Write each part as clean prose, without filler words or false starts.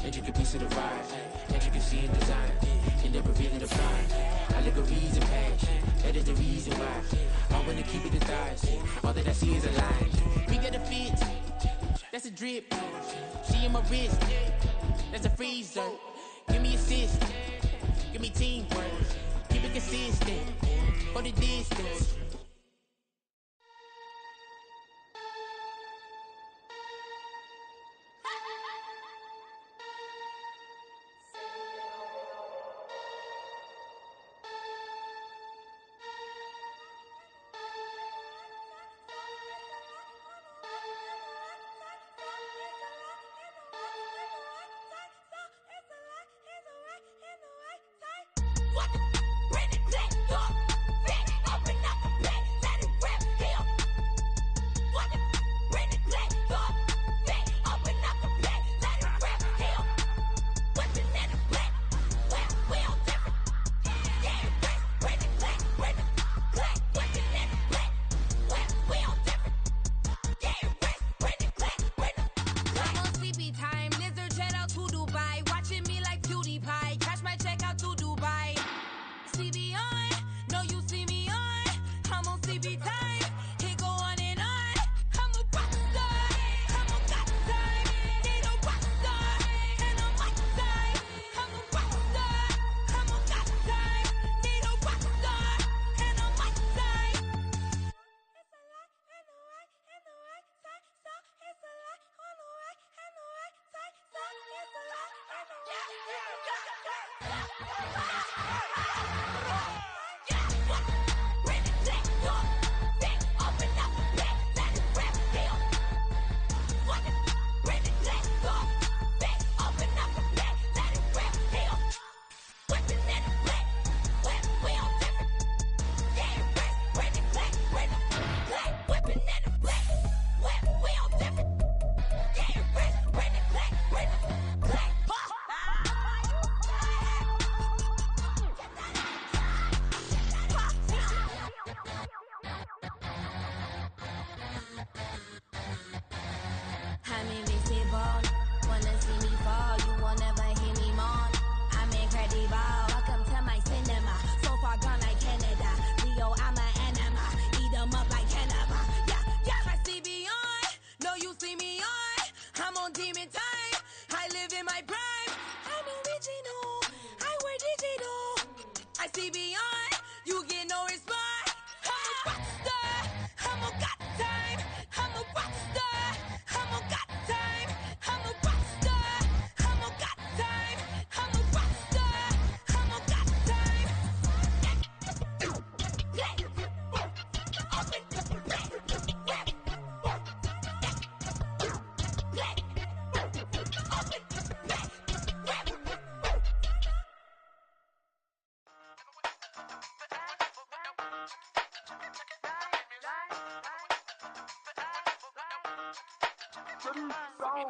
intricate piece of the ride, intricacy and design, and never revealing the blind. Allegories and passion, that is the reason why I wanna keep it the thighs. All that I see is a lie. We got a fit, that's a drip. She in my wrist, that's a freezer. Give me assist, give me teamwork. Keep it consistent, for the distance.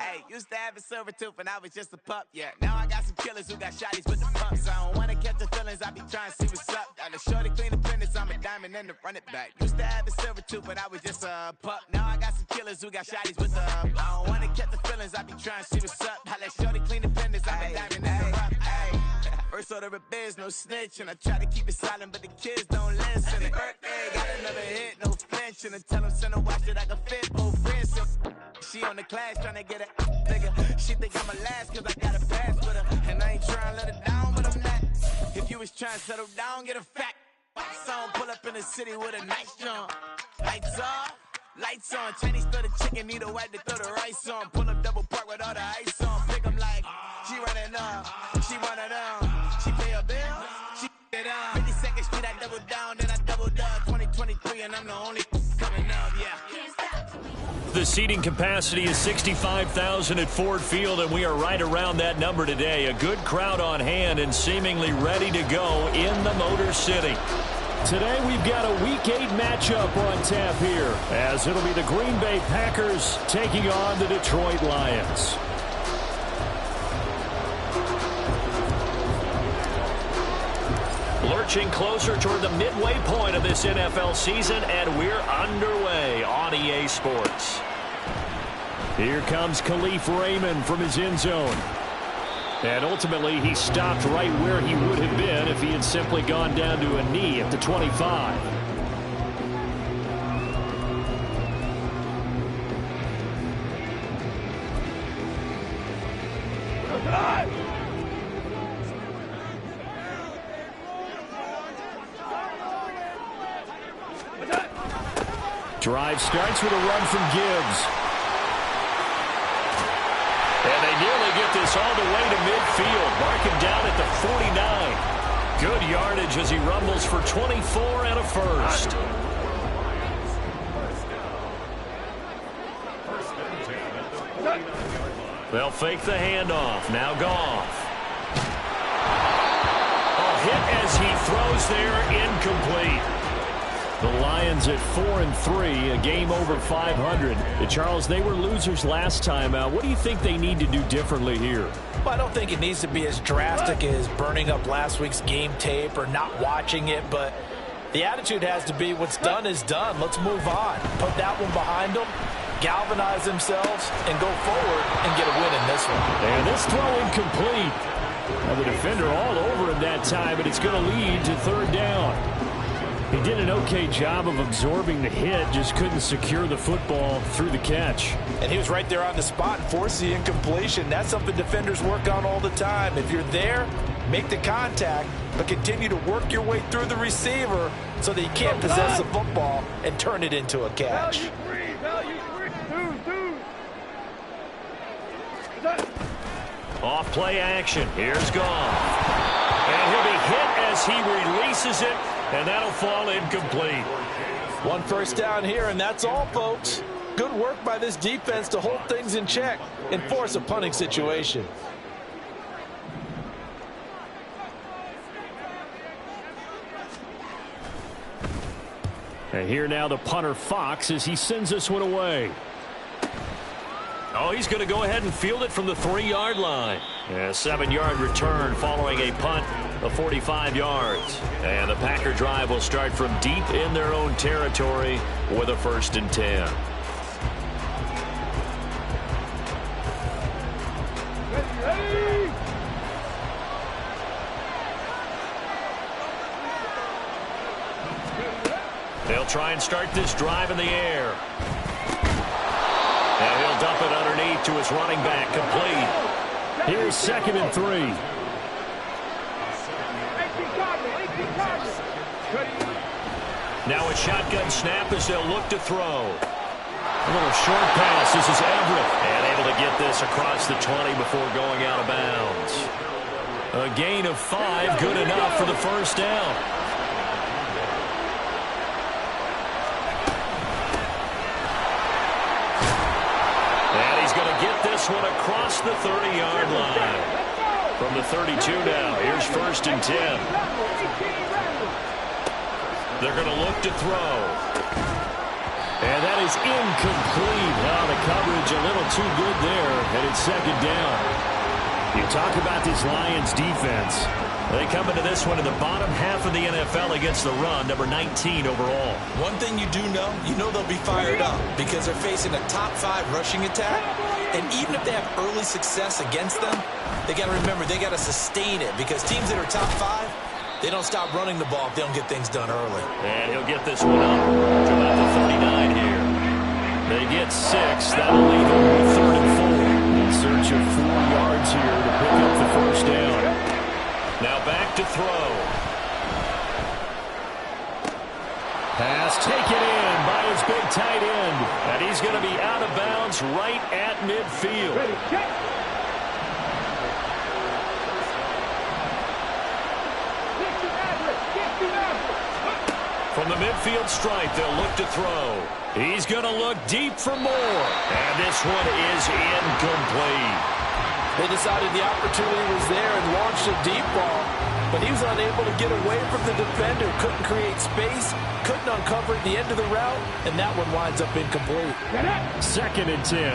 Hey, used to have a silver tooth when I was just a pup, yeah. Now I got some killers who got shotties with the pumps. I don't wanna catch the feelings, I be trying to see what's up. Got a shorty clean the fitness, I'm a diamond and to run it back. Used to have a silver tooth when I was just a pup. Now I got some killers who got shotties with the I don't wanna catch the feelings, I be trying to see what's up. I let shorty clean the fitness, I'm a diamond and to run it back. First order of biz, no snitch, and I try to keep it silent, but the kids don't listen. Happy birthday, got another hit, no flinch, and I tell them send a watch that I can fit both wrists. She on the class trying to get a nigga. She think I'm a last cause I got a pass with her. And I ain't trying to let her down, but I'm not. If you was trying to settle down, get a fact. Song pull up in the city with a nice jump. Lights off, lights on. Chinese throw the chicken, need a wipe to throw the rice on. Pull up double park with all the ice on. Pick 'em like, she running up, she one of them. She pay her bills, she it up. 52nd Street, I double down, then I doubled up. 2023, and I'm the only coming up, yeah. The seating capacity is 65,000 at Ford Field, and we are right around that number today. A good crowd on hand and seemingly ready to go in the Motor City. Today we've got a Week 8 matchup on tap here, as it'll be the Green Bay Packers taking on the Detroit Lions. Lurching closer toward the midway point of this NFL season, and we're underway on EA Sports. Here comes Khalif Raymond from his end zone. And ultimately, he stopped right where he would have been if he had simply gone down to a knee at the 25. Drive starts with a run from Gibbs. And they nearly get this all the way to midfield. Mark him down at the 49. Good yardage as he rumbles for 24 and a first. They'll fake the handoff. Now Goff. A hit as he throws there, incomplete. The Lions at 4-3, a game over 500. Charles, they were losers last time out. What do you think they need to do differently here? Well, I don't think it needs to be as drastic as burning up last week's game tape or not watching it, but the attitude has to be what's done is done. Let's move on. Put that one behind them, galvanize themselves, and go forward and get a win in this one. And this throw incomplete. Now the defender all over him that time, but it's going to lead to third down. He did an okay job of absorbing the hit, just couldn't secure the football through the catch. And he was right there on the spot and forced the incompletion. That's something defenders work on all the time. If you're there, make the contact, but continue to work your way through the receiver so that you can't possess the football and turn it into a catch. Off play action. Here's Goff. And he'll be hit as he releases it. And that'll fall incomplete. One first down here, and that's all, folks. Good work by this defense to hold things in check and force a punting situation. And here now the punter Fox as he sends this one away. Oh, he's going to go ahead and field it from the 3-yard line. A 7-yard return following a punt of 45 yards. And the Packer drive will start from deep in their own territory with a 1st and 10. They'll try and start this drive in the air. And he'll dump it underneath to his running back, complete. Here's 2nd and 3. Now a shotgun snap as they'll look to throw. A little short pass. This is Everett. And able to get this across the 20 before going out of bounds. A gain of 5, good enough for the first down. This one across the 30-yard line. From the 32 now, here's 1st and 10. They're going to look to throw. And that is incomplete. Now the coverage a little too good there, and it's 2nd down. You talk about this Lions defense. They come into this one in the bottom half of the NFL against the run, number 19 overall. One thing you do know, they'll be fired up because they're facing a top 5 rushing attack. And even if they have early success against them, they got to remember they got to sustain it because teams that are top 5, they don't stop running the ball if they don't get things done early. And he'll get this one up to about the 39 here. They get 6. That'll leave them with 3rd and 4. In search of 4 yards here to pick up the first down. Now back to throw. Pass taken in by his big tight end. And he's going to be out of bounds right at midfield. From the midfield stripe, they'll look to throw. He's going to look deep for more. And this one is incomplete. They decided the opportunity was there and launched a deep ball, but he was unable to get away from the defender, couldn't create space, couldn't uncover at the end of the route, and that one winds up incomplete. 2nd and 10.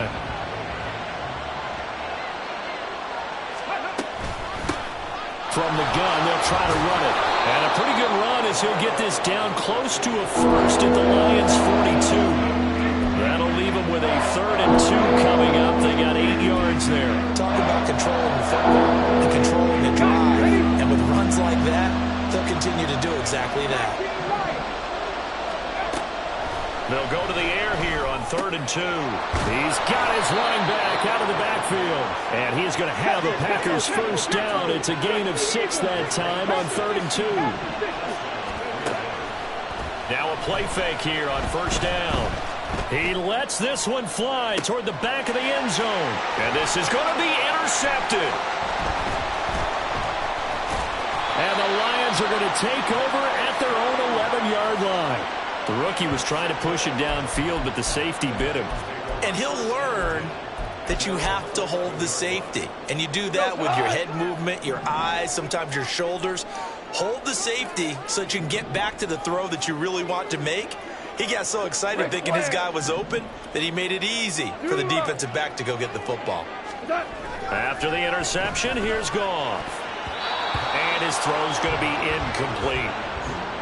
From the gun, they'll try to run it. And a pretty good run as he'll get this down close to a first at the Lions' 42. That'll leave them with a 3rd and 2 coming up. They got 8 yards there. Talk about controlling the football. like that, they'll continue to do exactly that. They'll go to the air here on 3rd and 2. He's got his running back out of the backfield. And he's going to have the Packers first down. It's a gain of 6 that time on 3rd and 2. Now a play fake here on 1st down. He lets this one fly toward the back of the end zone. And this is going to be intercepted. And the Lions are going to take over at their own 11-yard line. The rookie was trying to push it downfield, but the safety bit him. And he'll learn that you have to hold the safety. And you do that with your head movement, your eyes, sometimes your shoulders. Hold the safety so that you can get back to the throw that you really want to make. He got so excited thinking his guy was open that he made it easy for the defensive back to go get the football. After the interception, here's Goff. And his throw's going to be incomplete.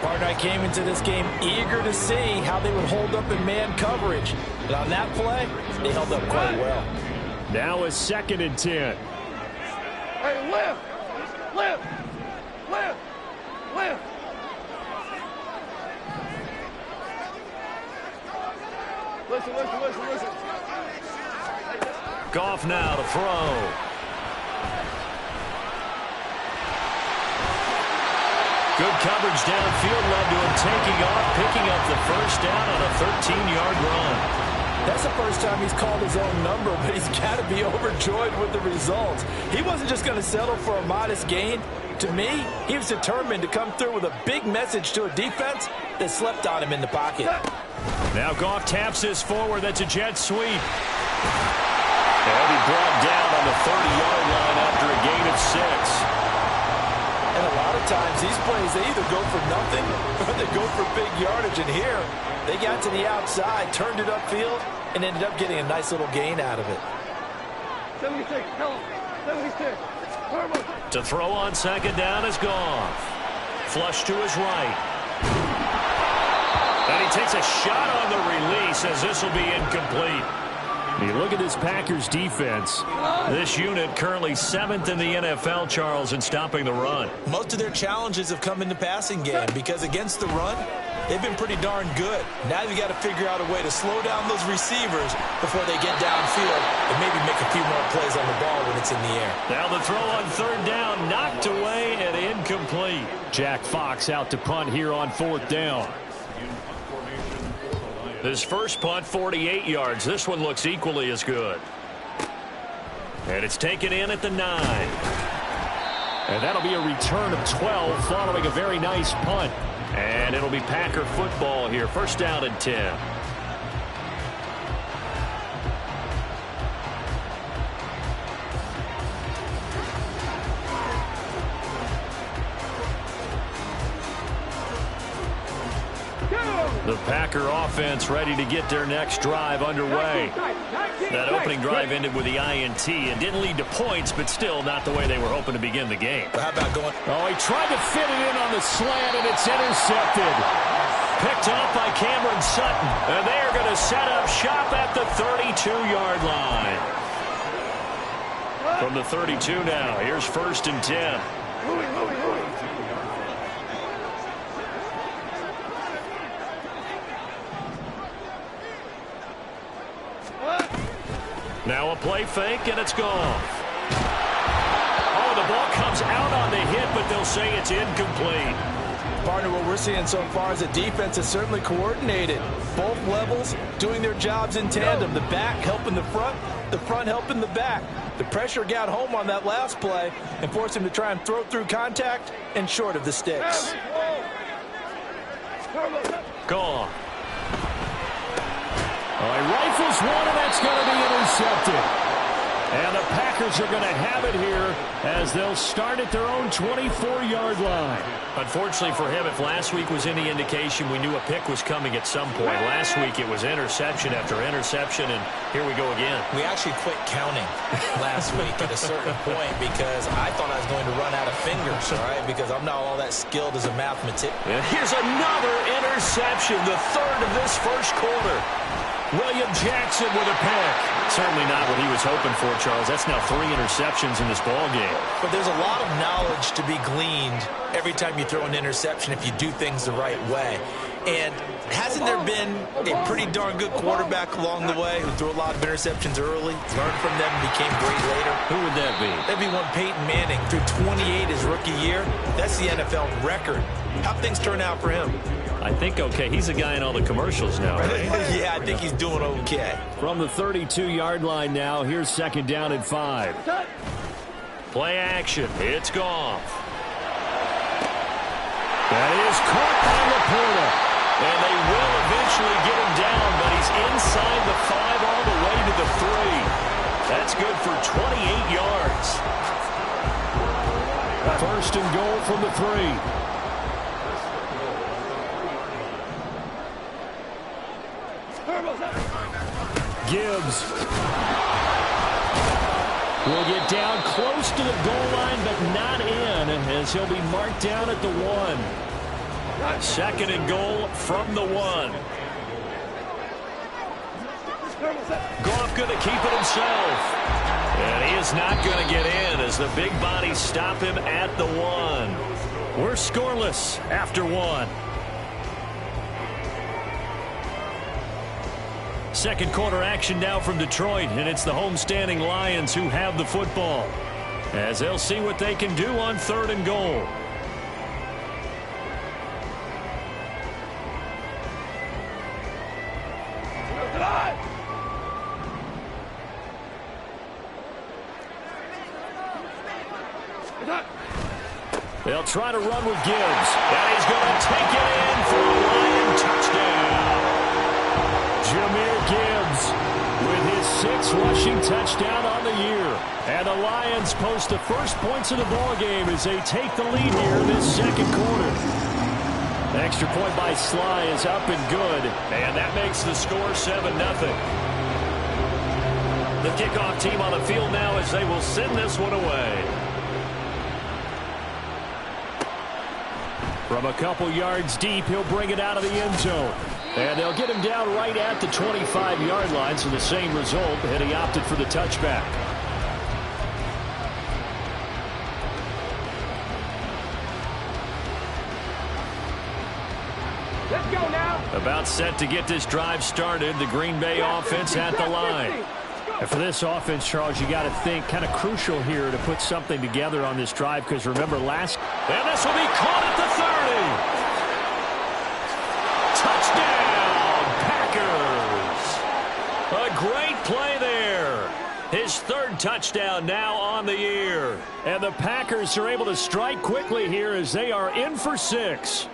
Partner, I came into this game eager to see how they would hold up in man coverage. But on that play, they held up quite well. Now a 2nd and 10. Hey, lift! Lift! Lift! Lift! Listen, listen, listen, listen. Goff now to throw. Good coverage downfield led to him taking off, picking up the first down on a 13-yard run. That's the first time he's called his own number, but he's got to be overjoyed with the results. He wasn't just going to settle for a modest gain. To me, he was determined to come through with a big message to a defense that slept on him in the pocket. Now Goff taps this forward. That's a jet sweep. And he brought down on the 30-yard line after a gain of 6. And a lot of times, these plays, they either go for nothing or they go for big yardage. And here, they got to the outside, turned it upfield, and ended up getting a nice little gain out of it. 76, help! 76, Herman! To throw on 2nd down is Goff. Flush to his right. And he takes a shot on the release as this will be incomplete. You look at this Packers defense. This unit currently 7th in the NFL, Charles, in stopping the run. Most of their challenges have come in the passing game because against the run, they've been pretty darn good. Now you got to figure out a way to slow down those receivers before they get downfield and maybe make a few more plays on the ball when it's in the air. Now the throw on 3rd down, knocked away and incomplete. Jack Fox out to punt here on 4th down. His first punt, 48 yards. This one looks equally as good. And it's taken in at the 9. And that'll be a return of 12 following a very nice punt. And it'll be Packer football here. First down and 10. The Packer offense ready to get their next drive underway. That opening drive ended with the INT and didn't lead to points, but still not the way they were hoping to begin the game. How about going? Oh, he tried to fit it in on the slant, and it's intercepted. Picked off by Cameron Sutton. And they are going to set up shop at the 32-yard line. From the 32 now, here's 1st and 10. Now a play fake, and it's gone. Oh, the ball comes out on the hit, but they'll say it's incomplete. Partner, what we're seeing so far is the defense is certainly coordinated. Both levels doing their jobs in tandem. The back helping the front helping the back. The pressure got home on that last play and forced him to try and throw through contact and short of the sticks. Gone. He rifles one, and that's going to be intercepted. And the Packers are going to have it here as they'll start at their own 24-yard line. Unfortunately for him, if last week was any indication, we knew a pick was coming at some point. Last week it was interception after interception, and here we go again. We actually quit counting last week at a certain point because I thought I was going to run out of fingers, all right, because I'm not all that skilled as a mathematician. And here's another interception, the 3rd of this first quarter. William Jackson with a pick. Certainly not what he was hoping for, Charles. That's now 3 interceptions in this ball game. But there's a lot of knowledge to be gleaned every time you throw an interception if you do things the right way. And hasn't there been a pretty darn good quarterback along the way who threw a lot of interceptions early, learned from them, and became great later? Who would that be? That'd be one Peyton Manning. Threw 28 his rookie year. That's the NFL record. How'd things turn out for him? I think okay. He's a guy in all the commercials now, right? Yeah, I think he's doing okay. From the 32-yard line now, here's 2nd down and 5. Play action. It's Goff. That is caught by Laporta. And they will eventually get him down, but he's inside the 5 all the way to the 3. That's good for 28 yards. 1st and goal from the 3. Gibbs will get down close to the goal line, but not in, as he'll be marked down at the 1. 2nd and goal from the 1. Goff going to keep it himself. And he is not going to get in as the big bodies stop him at the 1. We're scoreless after 1. 2nd quarter action now from Detroit, and it's the homestanding Lions who have the football, as they'll see what they can do on 3rd and goal. They'll try to run with Gibbs, and he's going to take it in for a Lion touchdown. Jahmyr Gibbs with his 6th rushing touchdown on the year. And the Lions post the first points of the ballgame as they take the lead here this 2nd quarter. The extra point by Sly is up and good, and that makes the score 7-0. The kickoff team on the field now as they will send this one away. From a couple yards deep, he'll bring it out of the end zone. And they'll get him down right at the 25-yard line, so the same result, and he opted for the touchback. Let's go now. About set to get this drive started, the Green Bay offense at the line. And for this offense, Charles, you got to think kind of crucial here to put something together on this drive, because remember last... And this will be caught at the 30. Touchdown, Packers. A great play there. His 3rd touchdown now on the year. And the Packers are able to strike quickly here as they are in for 6.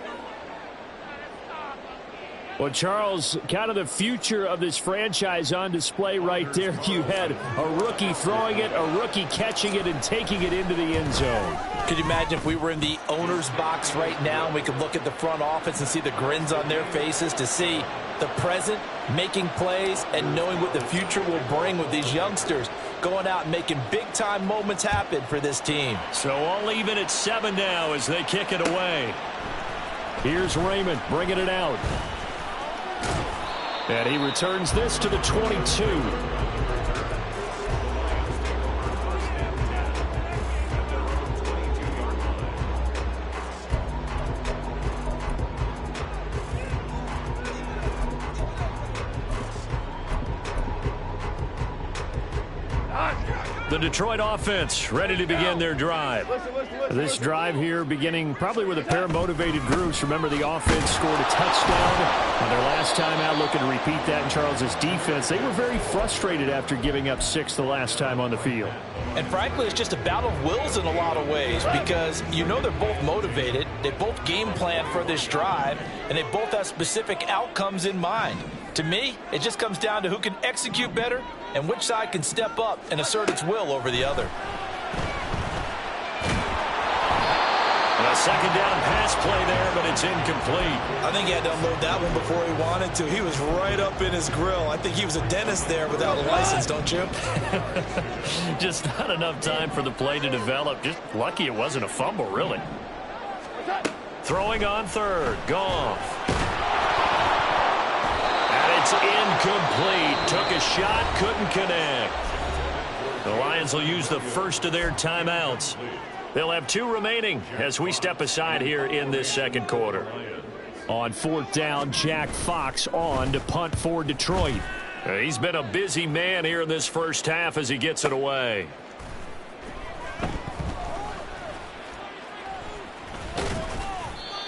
Well, Charles, kind of the future of this franchise on display right there. You had a rookie throwing it, a rookie catching it, and taking it into the end zone. Could you imagine if we were in the owner's box right now and we could look at the front office and see the grins on their faces, to see the present making plays and knowing what the future will bring with these youngsters going out and making big-time moments happen for this team. So all even at 7 now as they kick it away. Here's Raymond bringing it out. And he returns this to the 22. The Detroit offense ready to begin their drive. This drive here beginning probably with a pair of motivated groups. Remember, the offense scored a touchdown on their last time out, looking to repeat that in Charles's defense. They were very frustrated after giving up 6 the last time on the field. And frankly, it's just a battle of wills in a lot of ways, because you know they're both motivated, they both game plan for this drive, and they both have specific outcomes in mind. To me, it just comes down to who can execute better and which side can step up and assert its will over the other. And a 2nd down pass play there, but it's incomplete. I think he had to unload that one before he wanted to. He was right up in his grill. I think he was a dentist there without a license, don't you? Just not enough time for the play to develop. Just lucky it wasn't a fumble, really. Throwing on 3rd. Goff. And it's incomplete. Took a shot, couldn't connect. The Lions will use the first of their timeouts. They'll have 2 remaining as we step aside here in this second quarter. On 4th down, Jack Fox on to punt for Detroit. He's been a busy man here in this first half as he gets it away.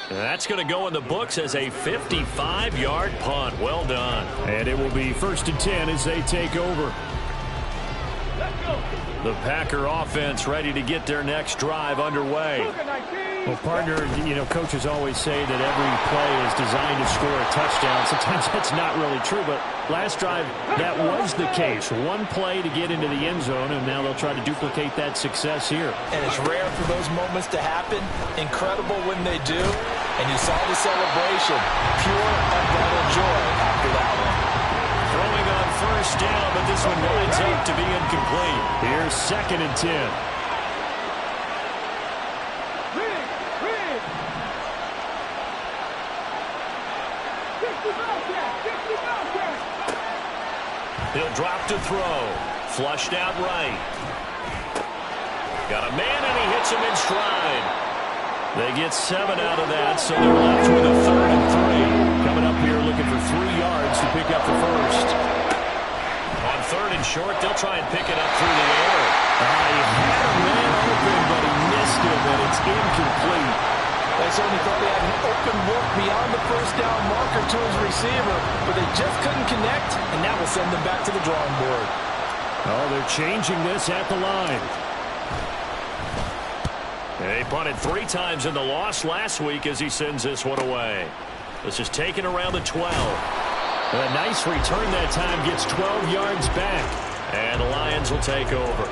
That's going to go in the books as a 55-yard punt. Well done. And it will be 1st and 10 as they take over. The Packer offense ready to get their next drive underway. Well, partner, coaches always say that every play is designed to score a touchdown. Sometimes that's not really true, but last drive, that was the case. One play to get into the end zone, and now they'll try to duplicate that success here. And it's rare for those moments to happen. Incredible when they do. And you saw the celebration. Pure, unbridled joy after that one. Throwing on 1st down, but this one winds up to be incomplete. Here's 2nd and 10. He'll drop to throw. Flushed out right. Got a man, and he hits him in stride. They get 7 out of that, so they're left with a 3rd and 3. Coming up here looking for 3 yards to pick up the first. On 3rd and short, they'll try and pick it up through the air. He had a man open, but he missed him, and it's incomplete. They certainly thought they had an open look beyond the 1st down marker to his receiver, but they just couldn't connect, and that will send them back to the drawing board. Oh, they're changing this at the line. They punted 3 times in the loss last week as he sends this one away. This is taken around the 12. A nice return that time, gets 12 yards back. And the Lions will take over.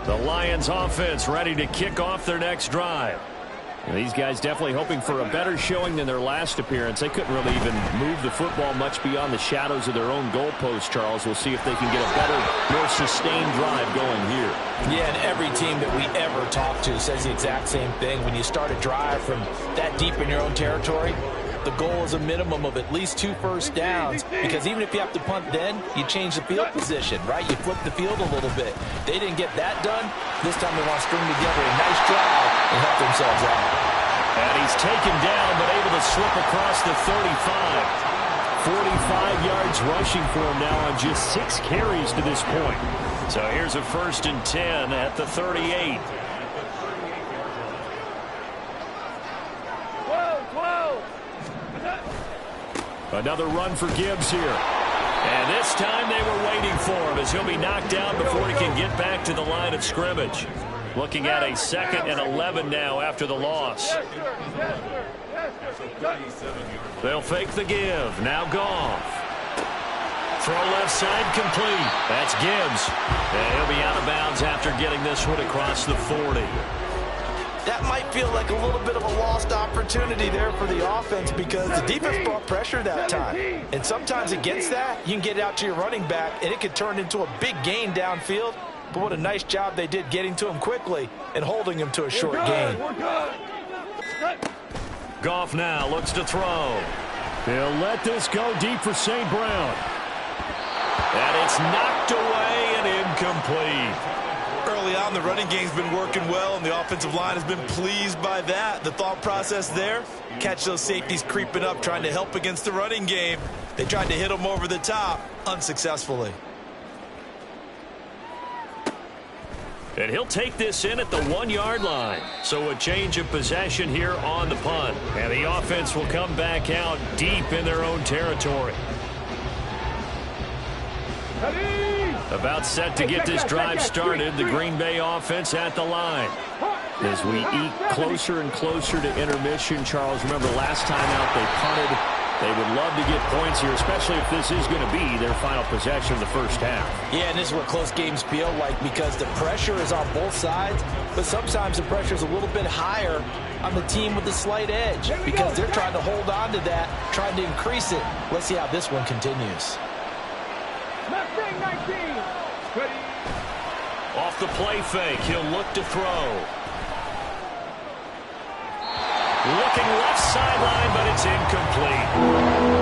The Lions offense ready to kick off their next drive. These guys definitely hoping for a better showing than their last appearance. They couldn't really even move the football much beyond the shadows of their own goalpost, Charles. We'll see if they can get a better, more sustained drive going here. Yeah, and every team that we ever talk to says the exact same thing. When you start a drive from that deep in your own territory, the goal is a minimum of at least 2 first downs, because even if you have to punt then, you change the field position, right? You flip the field a little bit. They didn't get that done. This time they want to string together a nice drive and help themselves out. And he's taken down, but able to slip across the 35. 45 yards rushing for him now on just 6 carries to this point. So here's a 1st and 10 at the 38. 12. Another run for Gibbs here. And this time they were waiting for him as he'll be knocked down before he can get back to the line of scrimmage. Looking at a 2nd and 11 now after the loss. They'll fake the give. Now Goff. Throw left side complete. That's Gibbs. And he'll be out of bounds after getting this one across the 40. That might feel like a little bit of a lost opportunity there for the offense, because the defense brought pressure that time. And sometimes against that, you can get it out to your running back, and it could turn into a big gain downfield. But what a nice job they did getting to him quickly and holding him to a short gain. Goff now looks to throw. They'll let this go deep for St. Brown. And it's knocked away and incomplete. Early on, the running game's been working well, and the offensive line has been pleased by that. The thought process there, catch those safeties creeping up, trying to help against the running game. They tried to hit them over the top, unsuccessfully. And he'll take this in at the 1-yard line. So a change of possession here on the punt. And the offense will come back out deep in their own territory. About set to get this drive started. The Green Bay offense at the line. As we eke closer and closer to intermission, Charles, remember last time out they punted. They would love to get points here, especially if this is going to be their final possession of the first half. Yeah, and this is what close games feel like, because the pressure is on both sides, but sometimes the pressure is a little bit higher on the team with the slight edge, because they're trying to hold on to that, trying to increase it. Let's see how this one continues. Off the play fake, he'll look to throw. Looking left sideline, but it's incomplete.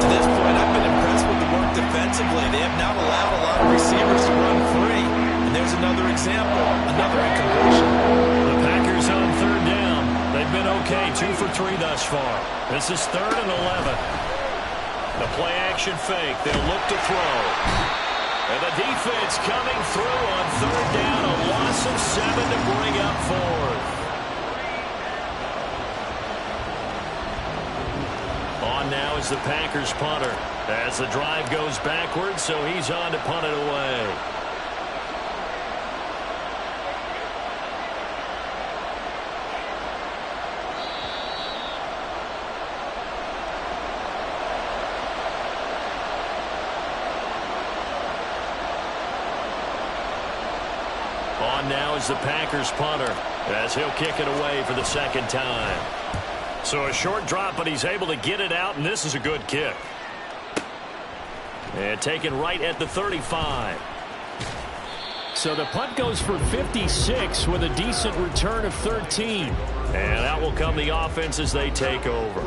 To this point, I've been impressed with the work defensively. They have not allowed a lot of receivers to run free. And there's another example, another incompletion. The Packers on third down. They've been okay, 2 for 3 thus far. This is 3rd and 11. The play-action fake. They'll look to throw. And the defense coming through on third down. A loss of 7 to bring up 4th. On now is the Packers punter. As the drive goes backwards, so he's on to punt it away. On now is the Packers punter as he'll kick it away for the second time. So a short drop, but he's able to get it out, and this is a good kick. And taken right at the 35. So the punt goes for 56 with a decent return of 13. And out will come the offense as they take over.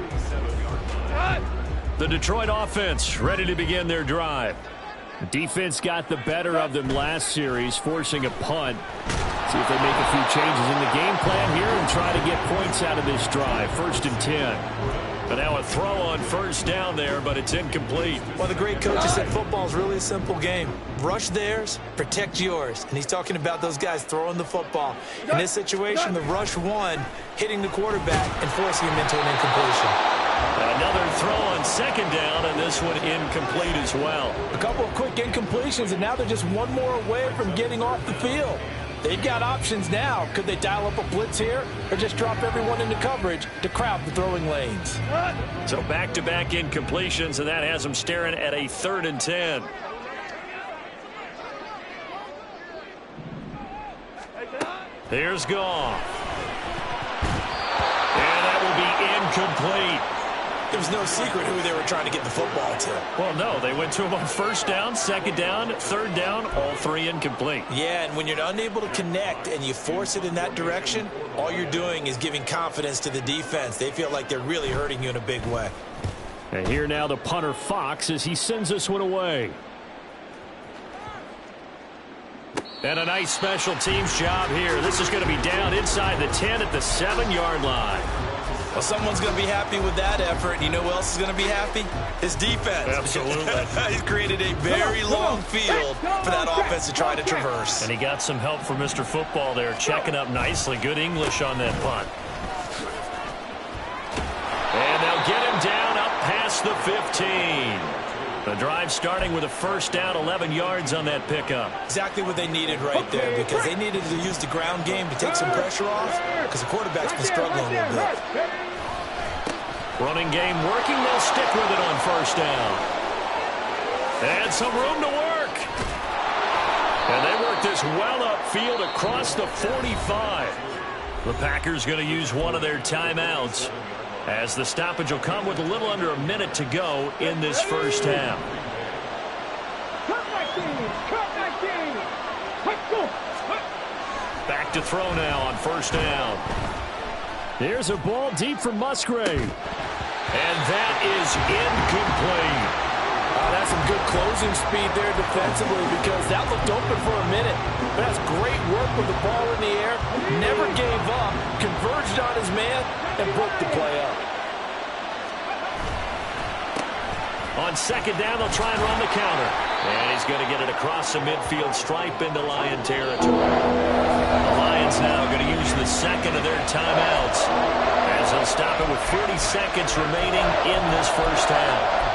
The Detroit offense ready to begin their drive. The defense got the better of them last series, forcing a punt. See if they make a few changes in the game plan here and try to get points out of this drive. 1st and 10. But now a throw on first down there, but it's incomplete. Well, the great coaches said football is really a simple game. Rush theirs, protect yours. And he's talking about those guys throwing the football. In this situation, the rush won, hitting the quarterback and forcing him into an incompletion. Another throw on second down, and this one incomplete as well. A couple of quick incompletions, and now they're just one more away from getting off the field. They've got options now. Could they dial up a blitz here or just drop everyone into coverage to crowd the throwing lanes? So back-to-back incompletions, and that has them staring at a 3rd and 10. Here's Goff. And that will be incomplete. There was no secret who they were trying to get the football to. Well, no, they went to him on first down, second down, third down, all 3 incomplete. Yeah, and when you're unable to connect and you force it in that direction, all you're doing is giving confidence to the defense. They feel like they're really hurting you in a big way. And here now the punter Fox as he sends this one away. And a nice special teams job here. This is going to be down inside the 10 at the 7-yard line. Well, someone's going to be happy with that effort. And you know who else is going to be happy? His defense. Absolutely. He's created a very long field for that offense to try to traverse. And he got some help from Mr. Football there, checking up nicely. Good English on that punt. And they'll get him down up past the 15. The drive starting with a first down, 11 yards on that pickup. Exactly what they needed right there, because they needed to use the ground game to take some pressure off, because the quarterback's been struggling a little bit. Running game working. They'll stick with it on first down. And some room to work. And they work this well upfield across the 45. The Packers going to use one of their timeouts, as the stoppage will come with a little under a minute to go in this first half. Back to throw now on first down. Here's a ball deep for Musgrave. And that is incomplete. That's some good closing speed there defensively, because that looked open for a minute. But that's great work with the ball in the air. Never gave up, converged on his man, and broke the play up. On second down, they'll try and run the counter. And he's going to get it across the midfield stripe into Lion territory. The Lions now going to use the second of their timeouts, as they'll stop it with 40 seconds remaining in this first half.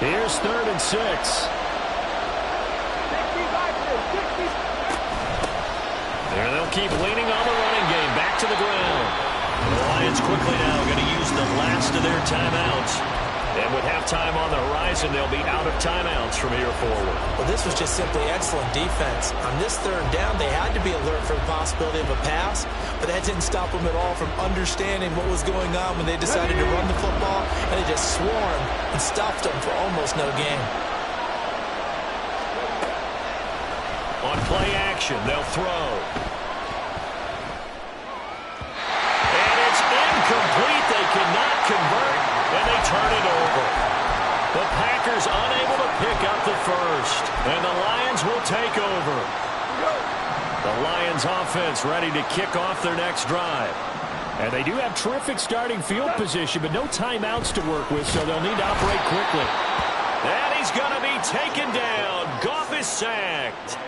Here's 3rd and 6. There they'll keep leaning on the running game. Back to the ground. The Lions quickly now going to use the last of their timeouts. And with halftime on the horizon, they'll be out of timeouts from here forward. Well, this was just simply excellent defense. On this third down, they had to be alert for the possibility of a pass, but that didn't stop them at all from understanding what was going on when they decided to run the football, and they just swarmed and stopped them for almost no gain. On play action, they'll throw. turn it over. The Packers unable to pick up the first, and the Lions will take over. The Lions offense ready to kick off their next drive. And they do have terrific starting field position, but no timeouts to work with, so they'll need to operate quickly. And he's going to be taken down. Goff is sacked.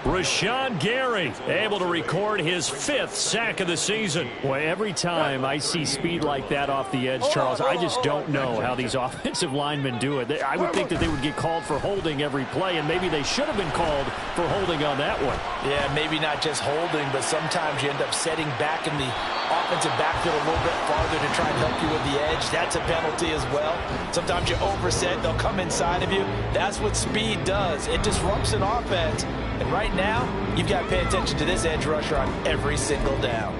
Rashawn Gary able to record his 5th sack of the season. Well, every time I see speed like that off the edge, Charles, I just don't know how these offensive linemen do it. I would think that they would get called for holding every play, and maybe they should have been called for holding on that one. Yeah, maybe not just holding, but sometimes you end up setting back in the offensive backfield a little bit farther to try and help you with the edge. That's a penalty as well. Sometimes you overset, they'll come inside of you. That's what speed does. It disrupts an offense. And right now, you've got to pay attention to this edge rusher on every single down.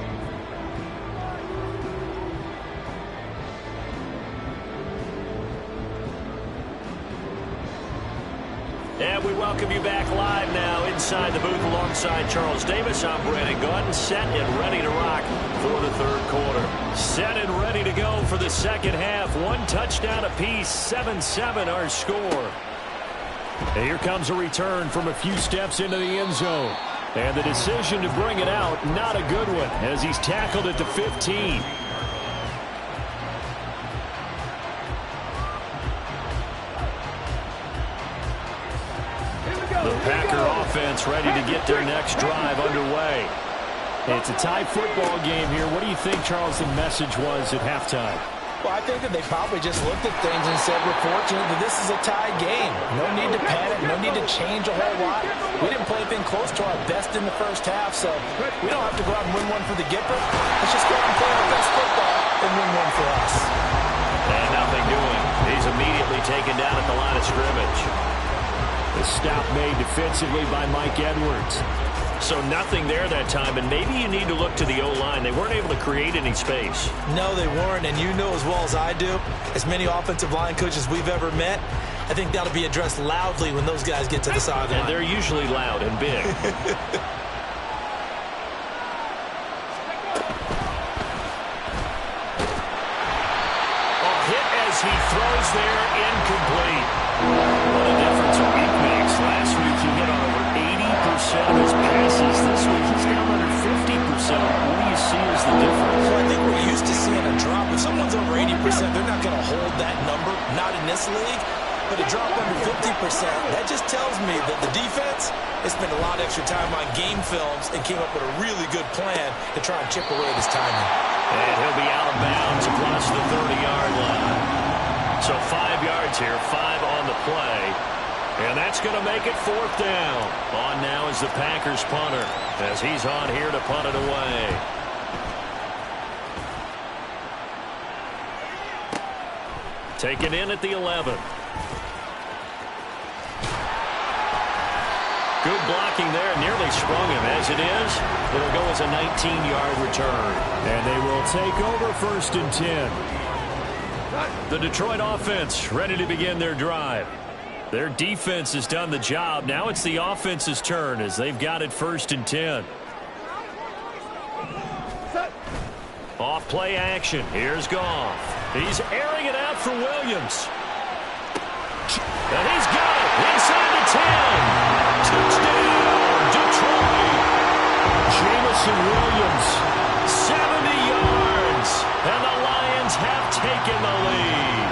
And we welcome you back live now inside the booth alongside Charles Davis. I'm Brandon Gaudin, set and ready to rock for the third quarter. Set and ready to go for the second half. 1 touchdown apiece, 7-7 our score. And here comes a return from a few steps into the end zone. And the decision to bring it out, not a good one, as he's tackled at the 15. The Packer offense ready to get their next drive underway. It's a tie football game here. What do you think, Charles, the message was at halftime? Well, I think that they probably just looked at things and said, we're fortunate that this is a tie game. No need to panic, no need to change a whole lot. We didn't play anything close to our best in the first half, so we don't have to go out and win one for the Gipper. Let's just go out and play our best football and win one for us. And nothing doing. He's immediately taken down at the line of scrimmage. The stop made defensively by Mike Edwards. So nothing there that time, and maybe you need to look to the O-line. They weren't able to create any space. No, they weren't, and you know as well as I do, as many offensive line coaches we've ever met, I think that'll be addressed loudly when those guys get to the sideline. And they're usually loud and big. Hit as he throws there, incomplete. What a difference a week makes. Last week he hit on over 80% of his passes. This week he's down under 50%. What do you see as the difference? Well, I think we're used to seeing a drop. If someone's over 80%, they're not going to hold that number, not in this league. But a drop under 50%, that just tells me that the defense has spent a lot of extra time on game films and came up with a really good plan to try and chip away at his timing. And he'll be out of bounds across the 30-yard line. So 5 yards here, 5 on the play. And that's going to make it 4th down. On now is the Packers punter as he's on here to punt it away. Taken in at the 11. Good blocking there, nearly sprung him. As it is, it'll go as a 19-yard return. And they will take over 1st and 10. The Detroit offense ready to begin their drive. Their defense has done the job. Now it's the offense's turn as they've got it 1st and 10. Off play action. Here's Goff. He's airing it out for Williams. And he's got it inside the 10. Touchdown, Detroit. Jamison Williams. 70 yards. And the Lions have taken the lead.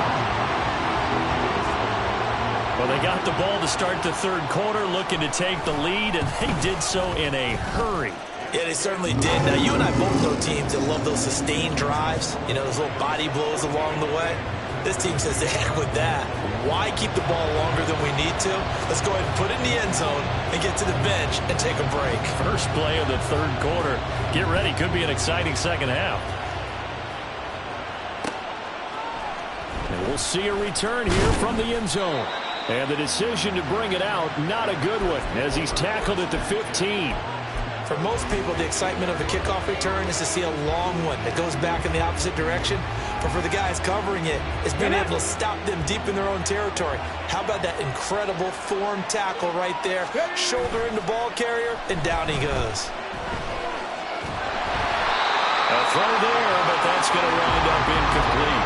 Well, they got the ball to start the third quarter, looking to take the lead, and they did so in a hurry. Yeah, they certainly did. Now, you and I both know teams that love those sustained drives, you know, those little body blows along the way. This team says, the heck with that. Why keep the ball longer than we need to? Let's go ahead and put it in the end zone and get to the bench and take a break. First play of the third quarter. Get ready. Could be an exciting second half. And we'll see a return here from the end zone. And the decision to bring it out, not a good one, as he's tackled at the 15. For most people, the excitement of a kickoff return is to see a long one that goes back in the opposite direction. But for the guys covering it, it's being able to stop them deep in their own territory. How about that incredible form tackle right there? Shoulder into ball carrier, and down he goes. A throw there, but that's going to wind up incomplete.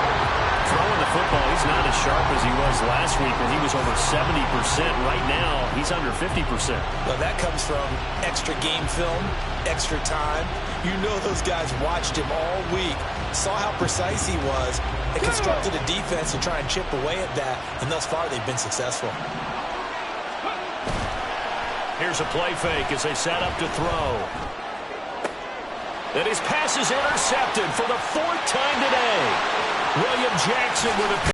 Throwing the football, he's not as sharp as he was last week when he was over 70%. Right now, he's under 50%. Well, that comes from extra game film, extra time. You know those guys watched him all week, saw how precise he was, and constructed a defense to try and chip away at that, and thus far they've been successful. Here's a play fake as they set up to throw. And his pass is intercepted for the 4th time today. William Jackson with a